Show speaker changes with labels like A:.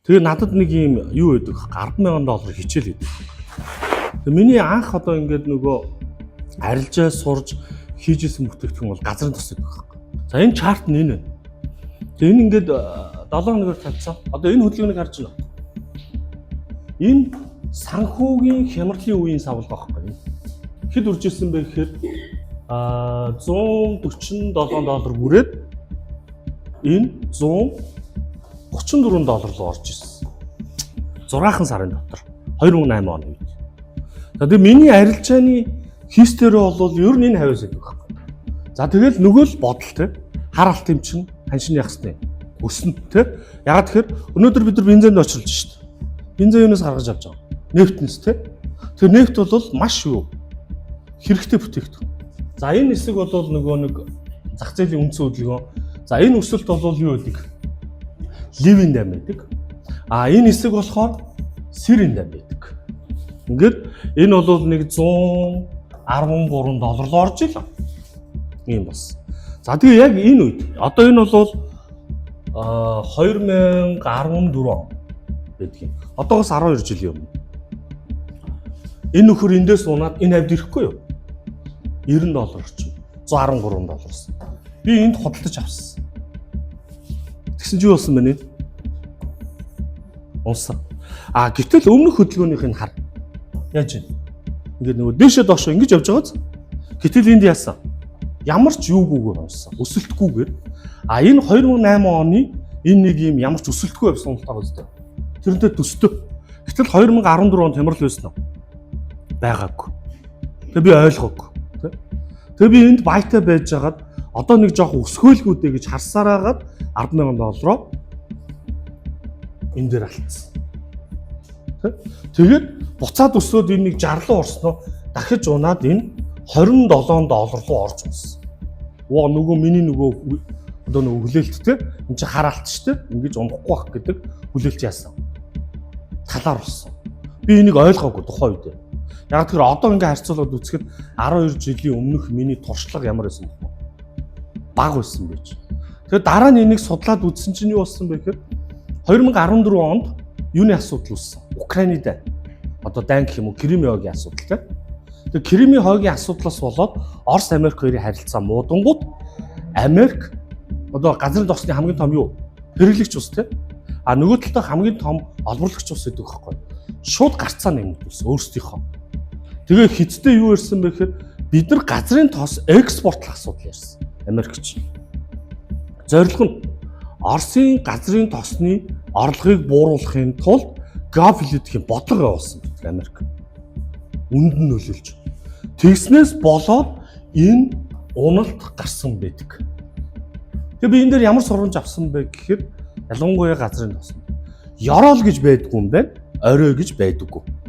A: Тэгээ надад нэг юм юу гэдэг $10,000 хичээл гэдэг. Тэгээ миний анх одоо ингээд нөгөө арилжаа сурж хийжсэн бүтээгдэхүүн бол газрын тос гэдэг байхгүй. За энэ чарт нь энэ. Тэгээ энэ ингээд 7 хоногор тавьсан. Одоо энэ хөдөлгөөнийг харж байна. Энэ санхүүгийн хямралын үеийн савлга байхгүй. Хэд үрж ирсэн бэ гэхээр $147 бүрээд энэ $134 руу орж ирсэн. 6 сарын дотор 2008 оны үед. За тэгээ миний арилжааны хийстэрээ бол ер нь энэ хавьяас гэдэг байхгүй. За тэгэл нөгөө л бодол те хараалт юм чин ханшин ягсны өснө те. Ягаад тэгэхээр өнөөдөр бид нар бензинд очилж шít. Бензин юунаас гаргаж авч байгаа? Нефтнээс те. Тэр нефт бол маш юу хэрэгтэй бүтээгдэхүүн. За энэ хэсэг бол нөгөө нэг зах зээлийн үндсэн хөдөлгөөн. За энэ өсөлт бол юу гэдэг? Ливийн дан байдаг. Энэ хэсэг болохоор сэрийн дан байдаг. Ингээд энэ бол нэг $113 руу орж илаа. Ийм бас. За тэгээ яг энэ үед одоо энэ бол 2014 он байдаг юм. Одоогоос 12 жилийн өмнө. Энэ нөхөр эндээс унаад энэ хавьд ирэхгүй юу? $90 орчим. $113. Би энд худалдаж авсан. Тэгсэн чи юу болсон бэ нэ? Унсан. Гэтэл өмнөх хөдөлгөөнийхийг хар. Яаж вэ? Ингээд нөгөө дээшээ доошоо ингэж явж байгааз. Гэтэл энд яасан? Ямар ч юугүйгээр унсан. Өсөлтгүйгээр. Энэ 2008 оны энэ нэг юм ямар ч өсөлтгүй явсан уналтаа үстэй. Тэрнтэй төстөө. Гэтэл 2014 онд хямрал байсан уу? Байгаагүй. Тэгээ би ойлгоогүй. Тэгээ би энд баятай байж хагаад одоо нэг жоох өсгөөлгүүдээ гэж харсараагаад $10,000 энэ дээр алдсан. Тэгээд буцаад өсөөд энэ нэг 60 руу орсноо дахиж унаад энэ $27 руу орж унсан. Нөгөө миний нөгөө одоо нөгөө хүлээлт те энэ чи хараалт шүү дээ. Ингэж унахгүй байх гэдэг хүлээлт яасан. Талаар болсон. Би энийг ойлгоогүй тухайн үед. Яг тэр одоо ингээ харьцуулаад үзэхэд 12 жилийн өмнөх миний туршлага ямар байсан бэ? Бага байсан байж. Тэгээд дараа нь энийг судлаад үзсэн чинь юу болсон бэ гэхээр 2014 онд юуны асуудал үүссэн. Украины дайн. Одоо дайн гэх юм уу Кримийн хойгийн асуудал те. Тэгээд Кримийн хойгийн асуудлаас болоод Орос Америк хоёрын харилцаа муудангууд Америк одоо газрын тосны хамгийн том юу? Хэрэглэгч ус те. Нөгөө талдаа хамгийн том олборлагч ус гэдэг байхгүй. Шууд гарцаа нэмэгдүүлсэн өөрсдийнхөө. Тэгээ хятадтай юу ярьсан бэ гэхээр бид нар газрын тос экспортлох асуудал ярьсан. Америкч. Зорилго нь Оросын газрын тосны орлогыг бууруулахын тулд геополитикийн бодлого явуулсан гэдэг Америк. Үнд нь нөлөөлж. Тэгснээс болоод энэ уналт гарсан байдаг. Тэгээ би энэ дээр ямар сурвалж авсан бэ гэхээр ялангуяа газрын тоснд ёроол гэж байдгүй юм байна. Орой гэж байдаггүй.